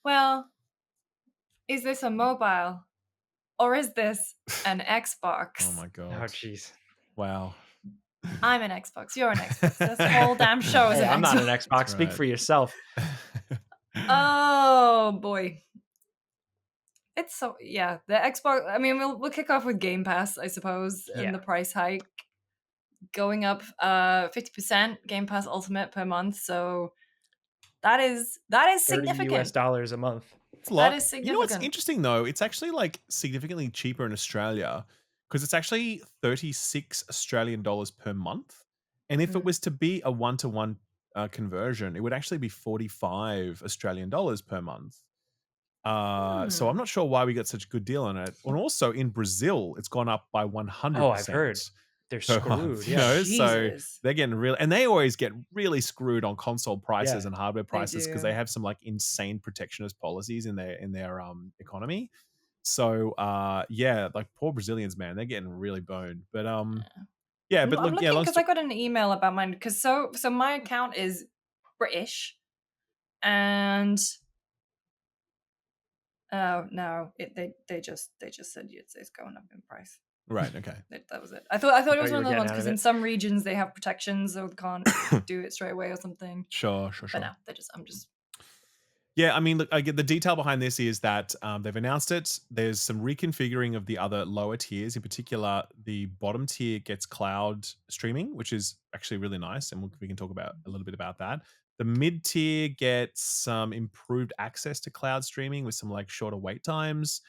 Well, is this a mobile or is this an Oh Xbox? my Oh, god! jeez. Wow. I'm an Xbox. You're an Xbox. This whole damn show is Hey, an I'm not an Xbox. Xbox. That's Speak right. for yourself. Oh boy. It's so yeah, the Xbox. I mean, we'll kick off with Game Pass, I suppose, and Yeah. the price hike going up 50% Game Pass Ultimate per month. So that is significant. $30 a month. It's a That lot. is You know what's significant. interesting though? It's actually like significantly cheaper in Australia because it's actually 36 Australian dollars per month. And if it Mm. was to be a one-to-one conversion, it would actually be 45 Australian dollars per month. So Hmm. I'm not sure why we got such a good deal on it. And also in Brazil, it's gone up by Oh, I've heard 100% they're per screwed. month, Yeah. so Jesus, they're getting real, and they always get really screwed on console prices Yeah. and hardware they prices because do. they have some like insane protectionist policies in their economy. So yeah, like poor Brazilians, man, they're getting really boned. But yeah, but I'm look, yeah, looking because I got an email about mine because so my account is British and oh no, they just said it's going up in price. right, okay. That was it. I thought I it was thought you one were of those getting ones out of because in it. some regions they have protections so they can't do it straight away or something. Sure, But sure. no, I'm just Yeah, I mean, look, I get the detail behind this is that they've announced it. There's some reconfiguring of the other lower tiers. In particular, the bottom tier gets cloud streaming, which is actually really nice, and we can talk about a little bit about that. The mid tier gets some improved access to cloud streaming with some like shorter wait times,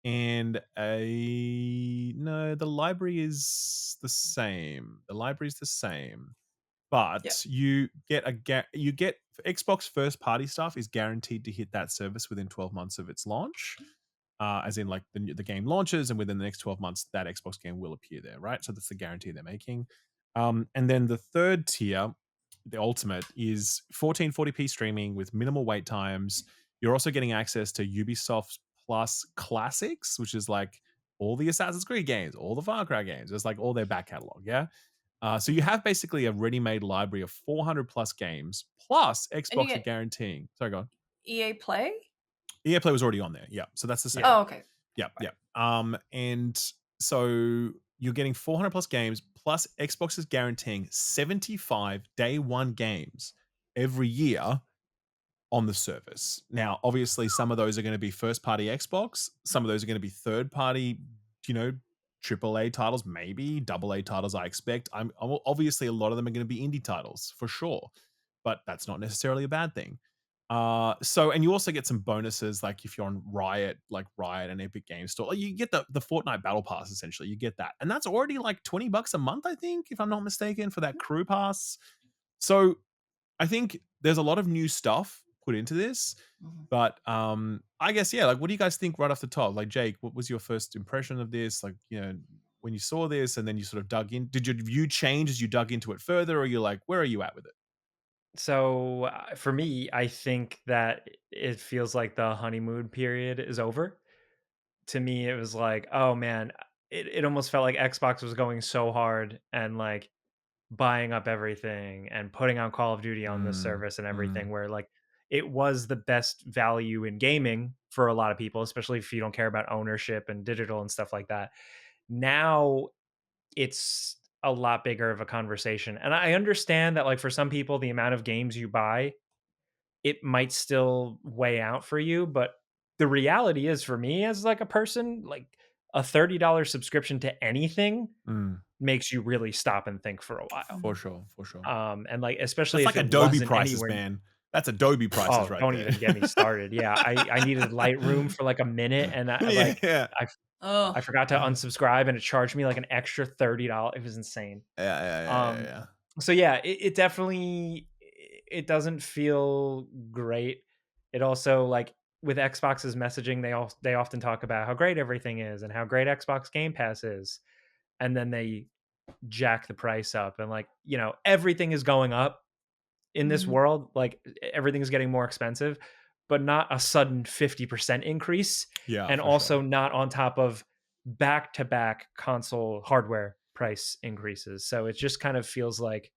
and a no, the library is the same. The library is the same, yeah. but you get Xbox first party stuff is guaranteed to hit that service within 12 months of its launch. As in, like the game launches, and within the next 12 months, that Xbox game will appear there, right? So that's the guarantee they're making. And then the third tier, the ultimate, is 1440p streaming with minimal wait times. You're also getting access to Ubisoft Plus Classics, which is like all the Assassin's Creed games, all the Far Cry games. It's like all their back catalog, yeah. So you Mhm. have basically a ready-made library of 400 plus games, plus And you Xbox are get guaranteeing. Sorry, go on. EA Play. EA Play was already on there. Yeah, so that's the same. Yeah. Oh, okay. Yeah, Right. yeah. And so you're getting 400 plus games, plus Xbox is guaranteeing 75 day one games every year on the service. Now, obviously, some of those are going to be first party Xbox, some of those are going to be third party, you know, AAA titles, maybe double A titles. I expect. Obviously a lot of them are going to be indie titles for sure, but that's not necessarily a bad thing. And you also get some bonuses, like if you're on Riot, like Riot and Epic Games Store, you get the Fortnite Battle Pass. Essentially, you get that, and that's already like $20 a month, I think, if I'm not mistaken, for that crew pass. So I think there's a lot of new stuff put into this, Mhm. but I guess yeah. Like, what do you guys think right off the top? Like, Jake, what was your first impression of this? Like, when you saw this and then you sort of dug in, did your view change as you dug into it further, or you're like, where are you at with it? So for me, I think that it feels like the honeymoon period is over. To me, it was like, oh man, it almost felt like Xbox was going so hard and like buying up everything and putting out Call of Duty on the Mm, service and mm, everything, where like it was the best value in gaming for a lot of people, especially if you don't care about ownership and digital and stuff like that. Now it's a lot bigger of a conversation. And I understand that like for some people the amount of games you buy, it might still weigh out for you, but the reality is for me as like a person, like a $30 subscription to anything mm. makes you really stop and think for a while. For sure, for sure. And like especially That's if like it Adobe wasn't prices, anywhere. man. That's Adobe prices Oh, right don't there. even get me started. Yeah, I needed Lightroom for like a minute, and I Yeah, like yeah, Oh, I forgot to unsubscribe, and it charged me like an extra $30. It was insane. yeah, yeah, yeah, Um, yeah. so yeah, it definitely it doesn't feel great. It also like with Xbox's messaging, they often talk about how great everything is and how great Xbox Game Pass is, and then they jack the price up, and like everything is going up in this mhm. world. Like everything is getting more expensive, but not a sudden 50% increase, Yeah, and for sure. also not on top of back to back console hardware price increases. So it just kind of feels like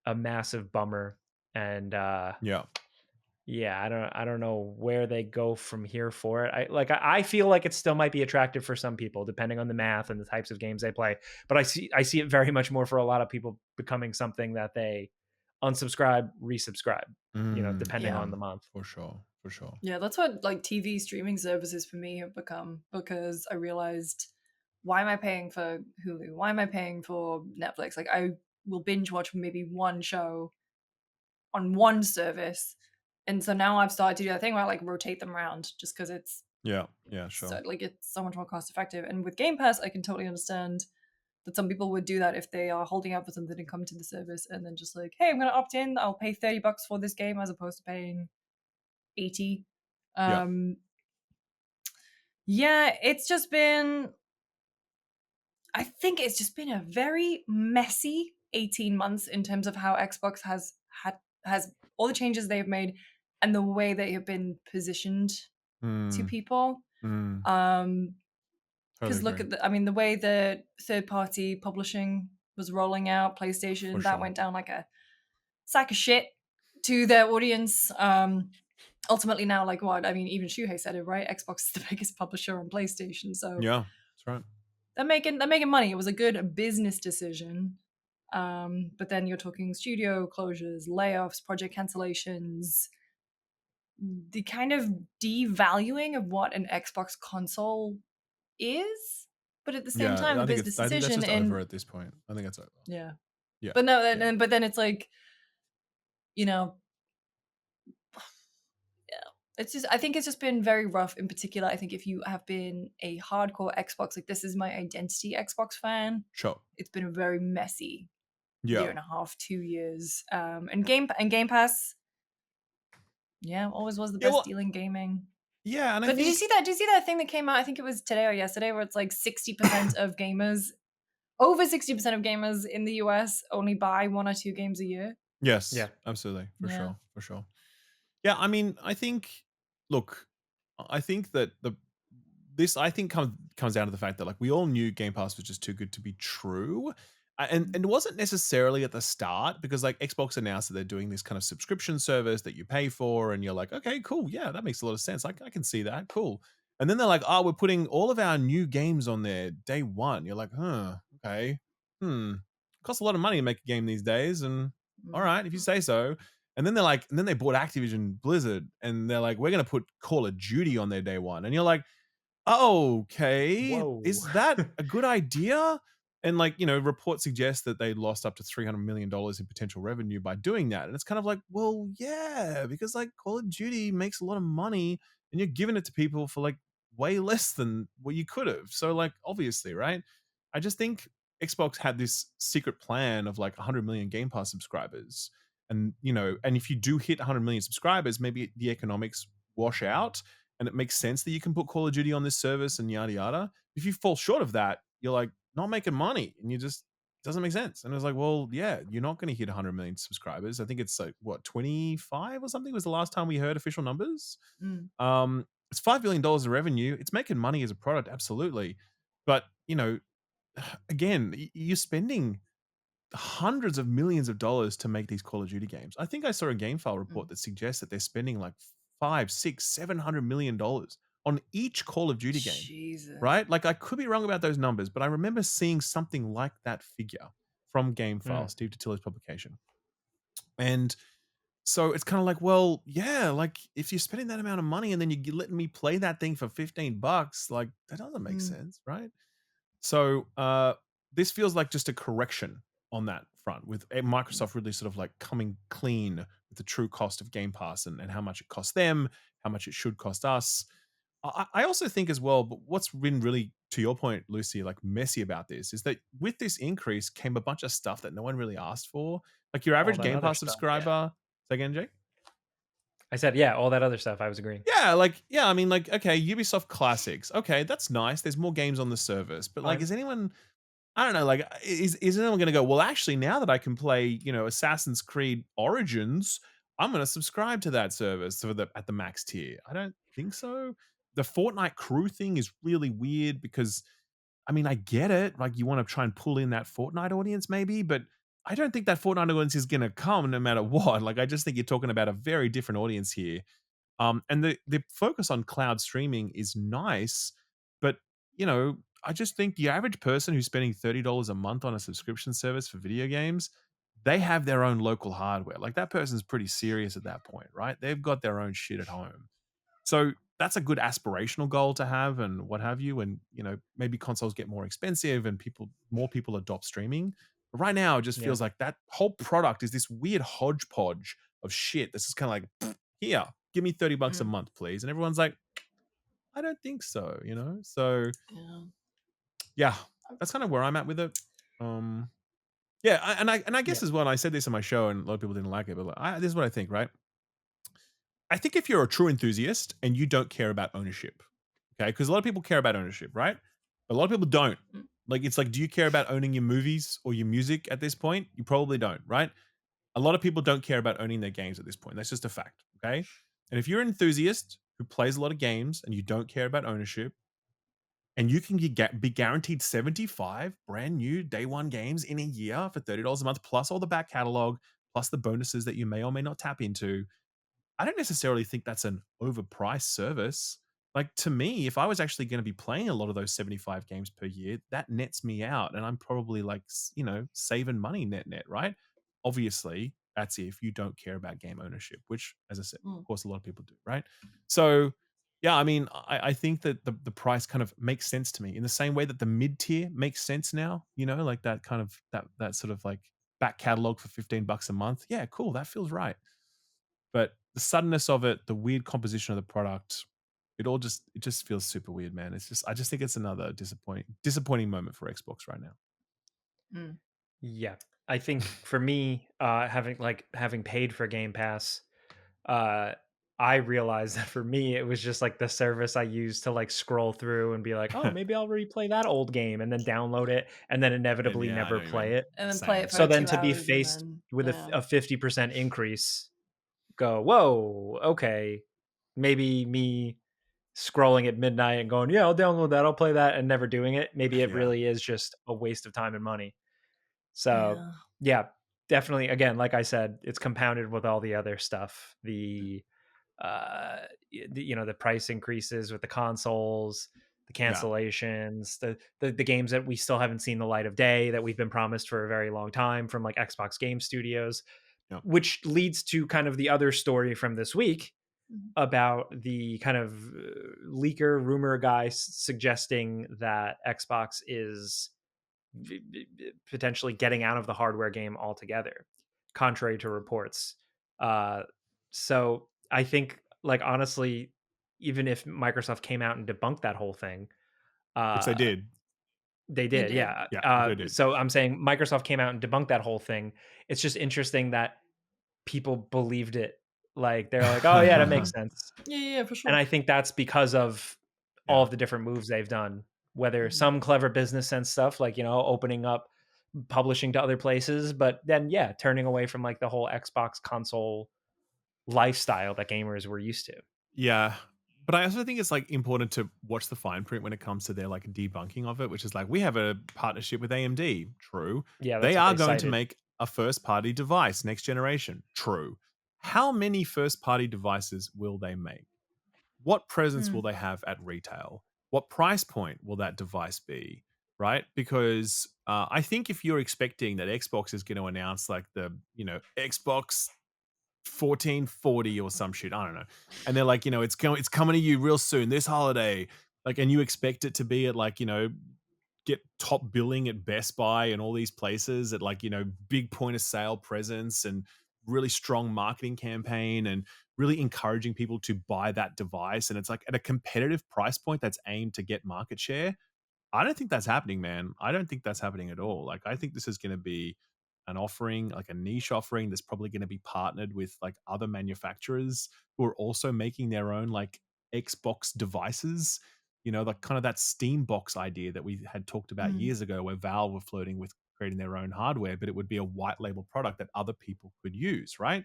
a massive bummer. And Yeah. Yeah, I don't know where they go from here for it. I feel like it still might be attractive for some people depending on the math and the types of games they play. But I see it very much more for a lot of people becoming something that they unsubscribe, resubscribe, depending Yeah. on the month. For sure. For sure. Yeah, that's what like TV streaming services for me have become, because I realized, why am I paying for Hulu? Why am I paying for Netflix? Like, I will binge watch maybe one show on one service. And so now I've started to do that thing where I like rotate them around, just because it's Yeah. Yeah. Sure. so like it's so much more cost effective. And with Game Pass, I can totally understand that some people would do that if they are holding out for something and come to the service and then just like, hey, I'm gonna opt in, I'll pay $30 for this game as opposed to paying 80. Yeah. Yeah, it's just been, I think it's just been a very messy 18 months in terms of how Xbox has all the changes they've made and the way they have been positioned to Mm, people. mm, Um totally because look agree. at the the way the third party publishing was rolling out, PlayStation, For that sure. went down like a sack of shit to their audience. Ultimately now, like, what I mean, even Shuhei said it, right? Xbox is the biggest publisher on PlayStation, so Yeah. That's right. they're making money. It was a good business decision. But then you're talking studio closures, layoffs, project cancellations, the kind of devaluing of what an Xbox console is, but at the same Yeah. time, a I think it's. business I think that's decision. just over And at this point. I think it's over. yeah, Yeah. but no, Yeah. but then it's like, you know, yeah, it's just, I think it's just been very rough. In particular, I think if you have been a hardcore Xbox, like this is my identity Xbox fan, Sure. it's been a very messy Yeah. year and a half, 2 years. And Game Pass, yeah, always was the Yeah. best Well. deal in gaming. Yeah. And I But did you think. see that? Did you see that thing that came out? I think it was today or yesterday, where it's like 60% of gamers, over 60% of gamers in the US only buy 1 or 2 games a year. Yes. Yeah. Absolutely. For Yeah. sure. For sure. Yeah. I mean, I think. Look, I think that this I think comes down to the fact that like we all knew Game Pass was just too good to be true. And it wasn't necessarily at the start because like Xbox announced that they're doing this kind of subscription service that you pay for, and you're like, okay, cool, yeah, that makes a lot of sense. I can see that, cool. And then they're like, oh, we're putting all of our new games on there day one. You're like, huh, okay, costs a lot of money to make a game these days, and all Mm. right, if you say so. And then they're like, and then they bought Activision Blizzard, and they're like, we're gonna put Call of Duty on their day one, and you're like, okay, Whoa. is that a good idea? And like, reports suggest that they lost up to $300 million in potential revenue by doing that. And it's kind of like, well, yeah, because like Call of Duty makes a lot of money and you're giving it to people for like way less than what you could have. So like obviously, right? I just think Xbox had this secret plan of like 100 million Game Pass subscribers. And and if you do hit 100 million subscribers, maybe the economics wash out and it makes sense that you can put Call of Duty on this service and yada yada. If you fall short of that, you're like not making money, and you just doesn't make sense. And it was like, well, yeah, you're not going to hit 100 million subscribers. I think it's like what 25 or something was the last time we heard official numbers. Mm. It's $5 billion in revenue. It's making money as a product, absolutely. But again, you're spending hundreds of millions of dollars to make these Call of Duty games. I think I saw a GameFile report that suggests that they're spending like 5, 6, 700 million dollars on each Call of Duty game, Jesus. right? Like I could be wrong about those numbers, but I remember seeing something like that figure from GameFile, Steve Totillo's publication. And so it's kind of like, well, yeah, like if you're spending that amount of money and then you're letting me play that thing for $15, like that doesn't make sense, right? So this feels like just a correction on that front, with Microsoft really sort of like coming clean with the true cost of Game Pass and how much it costs them, how much it should cost us. I also think as well, but what's been really, to your point, Lucy, like messy about this is that with this increase came a bunch of stuff that no one really asked for. Like your All average that Game other Pass stuff. Yeah. subscriber. Say again, Jake? I said, yeah, all that other stuff. I was agreeing. Yeah, I mean, like, okay, Ubisoft Classics. Okay, that's nice. There's more games on the service. But like, Fine. is anyone, I don't know, like, is anyone going to go, well, actually, now that I can play, Assassin's Creed Origins, I'm going to subscribe to that service at the max tier? I don't think so. The Fortnite crew thing is really weird because, I mean, I get it. Like, you want to try and pull in that Fortnite audience, maybe, but I don't think that Fortnite audience is gonna come no matter what. Like, I just think you're talking about a very different audience here. And the focus on cloud streaming is nice, but you know, I just think the average person who's spending $30 a month on a subscription service for video games, they have their own local hardware. Like that person's pretty serious at that point, right? They've got their own shit at home. So that's a good aspirational goal to have and what have you. And you know, maybe consoles get more expensive and more people adopt streaming. But right now, it just Yeah. feels like that whole product is this weird hodgepodge of shit. This is kind of like, here, give me $30 a Mm. month, please. And everyone's like, I don't think so, you know? So Yeah. yeah, that's kind of where I'm at with it. Yeah, and I Yeah. guess as well, I said this on my show and a lot of people didn't like it, but like, this is what I think, right? I think if you're a true enthusiast and you don't care about ownership, okay, because a lot of people care about ownership, right? But a lot of people don't. Mm. Like, it's like, do you care about owning your movies or your music at this point? You probably don't, right? A lot of people don't care about owning their games at this point. That's just a fact, okay? And if you're an enthusiast who plays a lot of games and you don't care about ownership, and you can be guaranteed 75 brand new day one games in a year for $30 a month, plus all the back catalog, plus the bonuses that you may or may not tap into, I don't necessarily think that's an overpriced service. Like to me, if I was actually going to be playing a lot of those 75 games per year, that nets me out and I'm probably like, you know, saving money net, right? Obviously, that's if you don't care about game ownership, which as I said, of Mm. course a lot of people do, right? So, yeah, I mean, I think that the price kind of makes sense to me in the same way that the mid tier makes sense now, you know, like that kind of that sort of like back catalog for $15 a month. Yeah, cool, that feels right. But the suddenness of it, the weird composition of the product, it just feels super weird, man. It's just I just think it's another disappointing moment for Xbox right now. Mm. Yeah. I think for me, having paid for Game Pass, uh, I realized that for me it was just like the service I used to like scroll through and be like, oh, maybe I'll replay that old game and then download it and then And inevitably yeah, I never know what you mean. play it. And then play Same. it So for then 2 to be hours and faced then with yeah. a 50% increase, go, whoa, okay, maybe me scrolling at midnight and going, yeah, I'll download that, I'll play that, and never doing it. Maybe it Yeah. really is just a waste of time and money. So Yeah. yeah, definitely. Again, like I said, it's compounded with all the other stuff. The price increases with the consoles, the Yeah. cancellations, the games that we still haven't seen the light of day that we've been promised for a very long time from like Xbox Game Studios, Yeah. which leads to kind of the other story from this week Mhm. about the kind of leaker rumor guy suggesting that Xbox is potentially getting out of the hardware game altogether, contrary to reports. Uh, so I think, like, honestly, even if Microsoft came out and debunked that whole thing, Which they uh, did. they They did, did. yeah. Yeah, they did. So I'm saying Microsoft came out and debunked that whole thing. It's just interesting that people believed it. Like they're like, oh yeah, that makes sense. Yeah, for And sure. I think that's because of all Yeah. of the different moves they've done, whether Mhm. some clever business sense stuff, like, opening up publishing to other places, but then, yeah, turning away from like the whole Xbox console lifestyle that gamers were used to. Yeah. But I also think it's like important to watch the fine print when it comes to their like debunking of it, which is like we have a partnership with AMD. True. Yeah, They that's what are they going to cited. make a first party device next generation. True. How many first party devices will they make? What presence will Mm. they have at retail? What price point will that device be? Right? Because I think if you're expecting that Xbox is going to announce like the, Xbox 1440 or some shit. I don't know. And they're like, it's coming to you real soon this holiday. Like, and you expect it to be at like, get top billing at Best Buy and all these places at like, big point of sale presence and really strong marketing campaign and really encouraging people to buy that device. And it's like at a competitive price point that's aimed to get market share. I don't think that's happening, man. I don't think that's happening at all. Like, I think this is going to be an offering, like a niche offering that's probably going to be partnered with like other manufacturers who are also making their own like Xbox devices. Like kind of that Steam box idea that we had talked about Mm. years ago, where Valve were floating with creating their own hardware, but it would be a white label product that other people could use, right?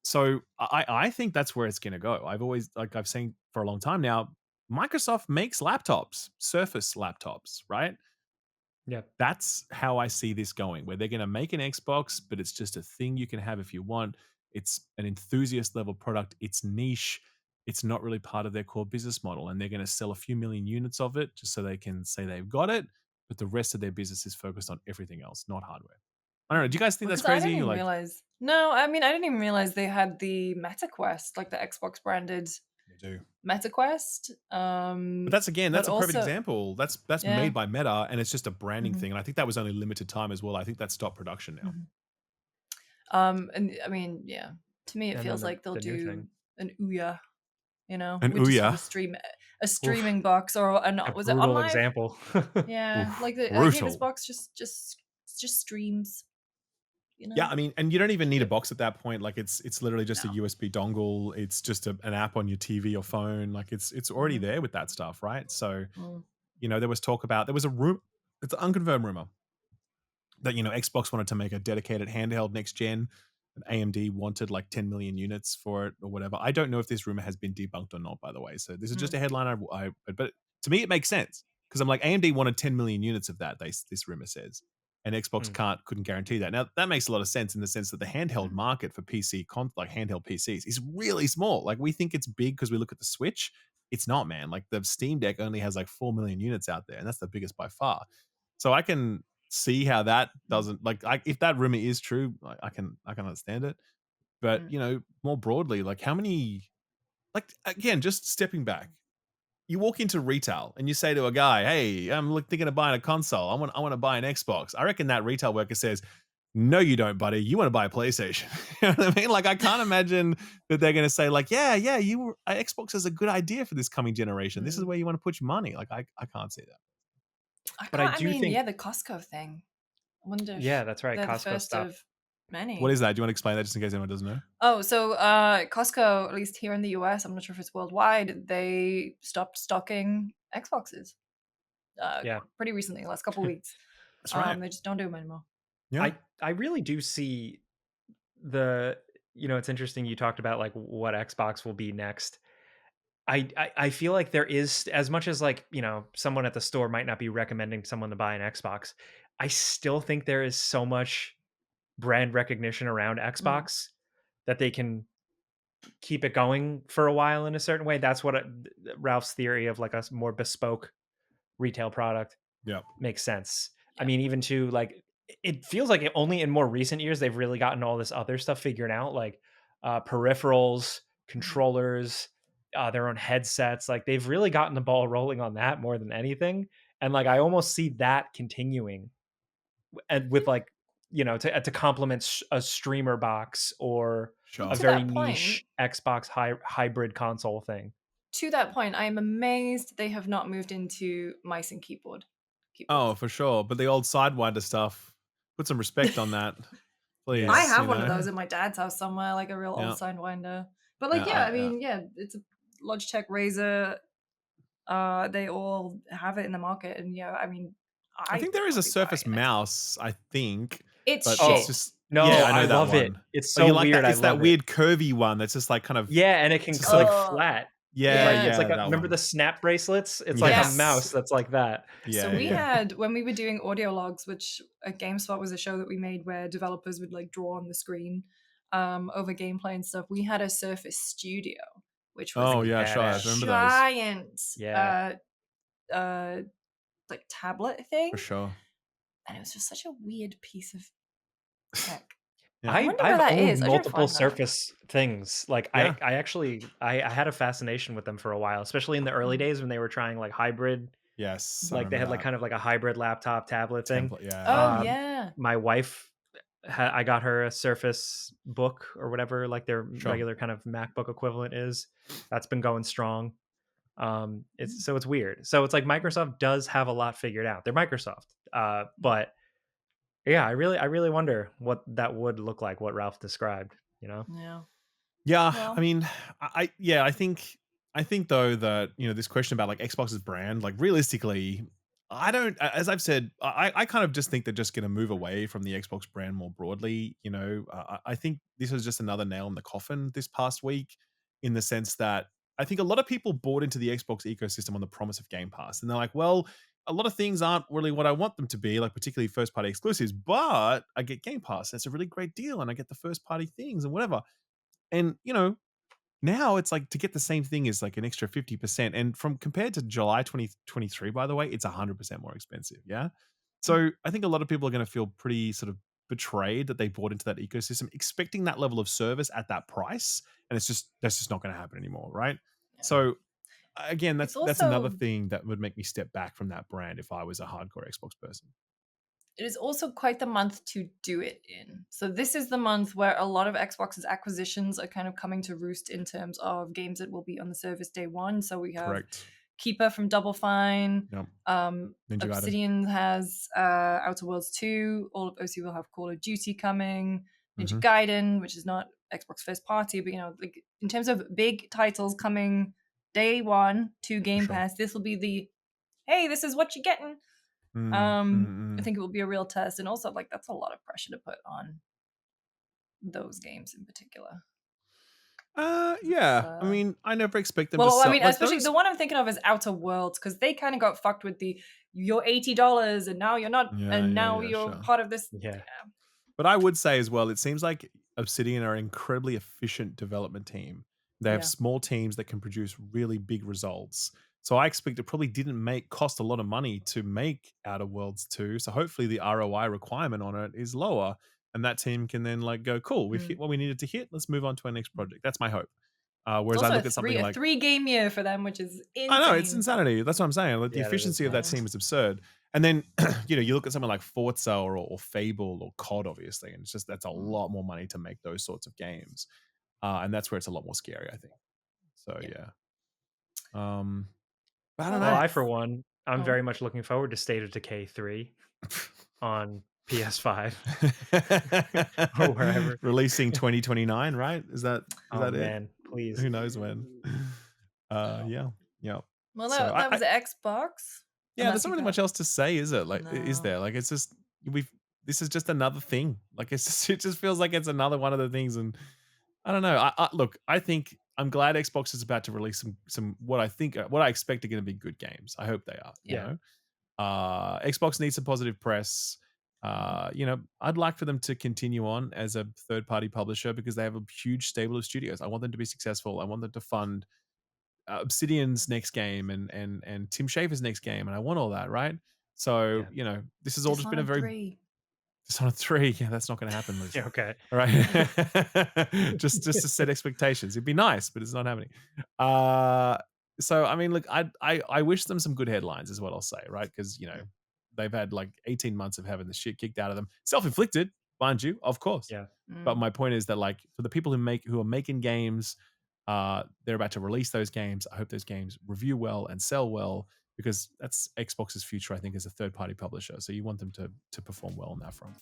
So I think that's where it's going to go. I've seen for a long time now, Microsoft makes laptops, Surface laptops, right? Yeah. That's how I see this going, where they're going to make an Xbox, but it's just a thing you can have if you want. It's an enthusiast level product. It's niche. It's not really part of their core business model. And they're going to sell a few million units of it just so they can say they've got it. But the rest of their business is focused on everything else, not hardware. I don't know. Do you guys think that's Because I crazy? didn't You're even like, realize. No, I mean, I didn't even realize they had the MetaQuest, like the Xbox branded they do. MetaQuest. But that's again, But that's a perfect also, example. That's yeah. made by Meta, and it's just a branding Mhm, thing. And I think that was only limited time as well. I think that stopped production now. mhm. And I mean, yeah, to me, it And then feels like they'll the new do thing. an Ouya, And with just sort Ouya, of a Oof. streaming box, or A was it brutal OnLive? example. Yeah, oof, like hey, this brutal. box just streams, you Yeah, know. I mean, and you don't even need a Yep. box at that point. Like it's literally just a No. USB dongle. It's just an app on your TV or phone. Like it's already Mhm, there with that stuff, right? So mm, there was talk about there was a room. It's an unconfirmed rumor that Xbox wanted to make a dedicated handheld next gen. And AMD wanted like 10 million units for it or whatever. I don't know if this rumor has been debunked or not, by the way. So this is just mm, a headline. But to me, it makes sense because I'm like AMD wanted 10 million units of that. This rumor says, and Xbox Mm. couldn't guarantee that. Now that makes a lot of sense in the sense that the handheld mm, market for like handheld PCs is really small. Like we think it's big because we look at the Switch. It's not, man. Like the Steam Deck only has like 4 million units out there, and that's the biggest by far. So I can see how that mm, doesn't if that rumor is true, I can understand it. But mm, more broadly, like how many like again, just stepping back, you walk into retail and you say to a guy, "Hey, I'm thinking of buying a console. I want to buy an Xbox." I reckon that retail worker says, "No, you don't, buddy. You want to buy a PlayStation." You know what I mean? Like I can't imagine that they're going to say like, "Yeah, yeah, Xbox is a good idea for this coming generation. This is mm. where you want to put your money." Like I can't see that. I But I can't. I do mean, think, yeah, the Costco thing. I wonder yeah, if that's right. they're the Costco first stopped. of What many. is that? Do you want to explain that just in case anyone doesn't know? Oh, so Costco, at least here in the US, I'm not sure if it's worldwide, they stopped stocking Xboxes Yeah. pretty recently, last couple weeks. That's right. They just don't do them anymore. Yeah. I really do see the, it's interesting you talked about like what Xbox will be next. I feel like there is, as much as like, someone at the store might not be recommending someone to buy an Xbox, I still think there is so much brand recognition around Mm, Xbox that they can keep it going for a while in a certain way. That's what Ralph's theory of like a more bespoke retail product Yeah. makes sense. I yeah. mean, even to like, it feels like only in more recent years they've really gotten all this other stuff figured out, like peripherals, Mhm. controllers, their own headsets. Like they've really gotten the ball rolling on that more than anything. And like I almost see that continuing, and with like, to complement a streamer box or Well, a Sure. very niche Xbox hybrid console thing. to that point, I am amazed they have not moved into mice and Oh, keyboards. for sure. But the old Sidewinder stuff, put some respect on that, Yeah. I please. have one of those at my dad's house somewhere, like a real old Yeah. Sidewinder. But like, Yeah. yeah, I mean, yeah, it's a Logitech Razer. They all have it in the market, and yeah, I mean, I I think there is a probably buy Surface an Xbox. Mouse, I think, It's but it's Oh, shit. just no, yeah, I I know that love it. one. It's Oh, you so like weird. that? I It's that love it. weird curvy one that's just like kind of Yeah, and it it's can just click like flat. yeah, Right? It's Yeah. like yeah, that remember one. the snap bracelets? It's like a mouse Yes. Yes. that's like that. So Yeah, we yeah. had when we were doing audio logs, which at GameSpot was a show that we made where developers would like draw on the screen over gameplay and stuff. We had a Surface Studio, which was Oh Ooh, yeah, sure. I badass. remember those giant Yeah. uh like tablet for thing, sure. and it was just such a weird piece of tech. Yeah. I I wonder where I've that owned is. I should multiple find that. Surface things. Like Yeah. I actually I had a fascination with them for a while, especially in the early Mm. days when they were trying like hybrid, Yes, I Mm. like they remember had like that kind of like a hybrid laptop tablet thing. template. Yeah, Oh yeah. yeah. My wife I got her a Surface Book or whatever, like their Sure. regular kind of MacBook equivalent is. That's been going strong. It's weird. So it's like Microsoft does have a lot figured out. They're Microsoft. But yeah, I really wonder what that would look like, what Ralph described, you know? Yeah. Yeah, I Well. mean, yeah, I think though that this question about like Xbox's brand, like realistically, I don't. As I've said, I kind of just think they're just going to move away from the Xbox brand more broadly. I think this was just another nail in the coffin this past week, in the sense that I think a lot of people bought into the Xbox ecosystem on the promise of Game Pass, and they're like, well, a lot of things aren't really what I want them to be, like particularly first party exclusives, but I get Game Pass. That's a really great deal, and I get the first party things and whatever. And now it's like to get the same thing is like an extra 50%. And from compared to July 2023, by the way, it's 100% more expensive. Yeah. So I think a lot of people are going to feel pretty sort of betrayed that they bought into that ecosystem, expecting that level of service at that price. And that's just not going to happen anymore. Right. Yeah. So again, It's that's another also thing that would make me step back from that brand if I was a hardcore Xbox person. it is also quite the month to do it in. So this is the month where a lot of Xbox's acquisitions are kind of coming to roost in terms of games that will be on the service day one. So we have Correct. Keeper from Double Fine. Yep. Ninja Gaiden. Obsidian has Outer Worlds 2. All of OC will have Call of Duty coming. Ninja Mhm. Gaiden, which is not Xbox first party, but like in terms of big titles coming day one to Game sure. Pass, this will be the hey, this is what you're getting. I think it will be a real test, and also like that's a lot of pressure to put on those games in particular. Yeah. I mean, I never expect them to Well, I sell. mean, Like especially those, the one I'm thinking of is Outer Worlds, because they kind of got fucked with the you're $80 and now you're not, and now you're sure. part of this. Yeah. But I would say as well, it seems like Obsidian are an incredibly efficient development team. They have Yeah. small teams that can produce really big results. So I expect it probably didn't cost a lot of money to make Outer Worlds 2. So hopefully the ROI requirement on it is lower. And that team can then like go, cool, we've hit what we needed to hit. Let's move on to our next project. That's my hope. It's Whereas I also look at something a like 3-game year for them, which is insane. I know it's insanity. That's what I'm saying. Like the Yeah, that is efficiency of that nuts. team is absurd. And then you look at something like Forza or Fable or COD, obviously, and it's just that's a lot more money to make those sorts of games, and that's where it's a lot more scary, I think. So yeah. But I don't Well, know. I for one, I'm Oh. very much looking forward to State of Decay 3 on PS5 or wherever. Releasing 2029, right? Is that Oh it? man, please. Who knows when? Yeah. Well, So that was Xbox. Yeah, there's not really much else to say, is it? Like, is No. there? Like, it's just this is just another thing. Like, it just feels like it's another one of the things, and I don't know. Look, I think I'm glad Xbox is about to release some what I expect are going to be good games. I hope they are. Yeah. Xbox needs some positive press. I'd like for them to continue on as a third party publisher because they have a huge stable of studios. I want them to be successful. I want them to fund Obsidian's next game and Tim Schafer's next game, and I want all that, right? So this has all just been a very Dishonored 3. Dishonored 3. Yeah, that's not going to happen, Lucy. Yeah, okay. All right, just to set expectations. It'd be nice, but it's not happening. So I mean, look, I wish them some good headlines, is what I'll say, right? Because they've had like 18 months of having the shit kicked out of them, self-inflicted, mind you, of course. Yeah. But my point is that like for the people who are making games, they're about to release those games. I hope those games review well and sell well because that's Xbox's future, I think, as a third-party publisher. So you want them to perform well on that front.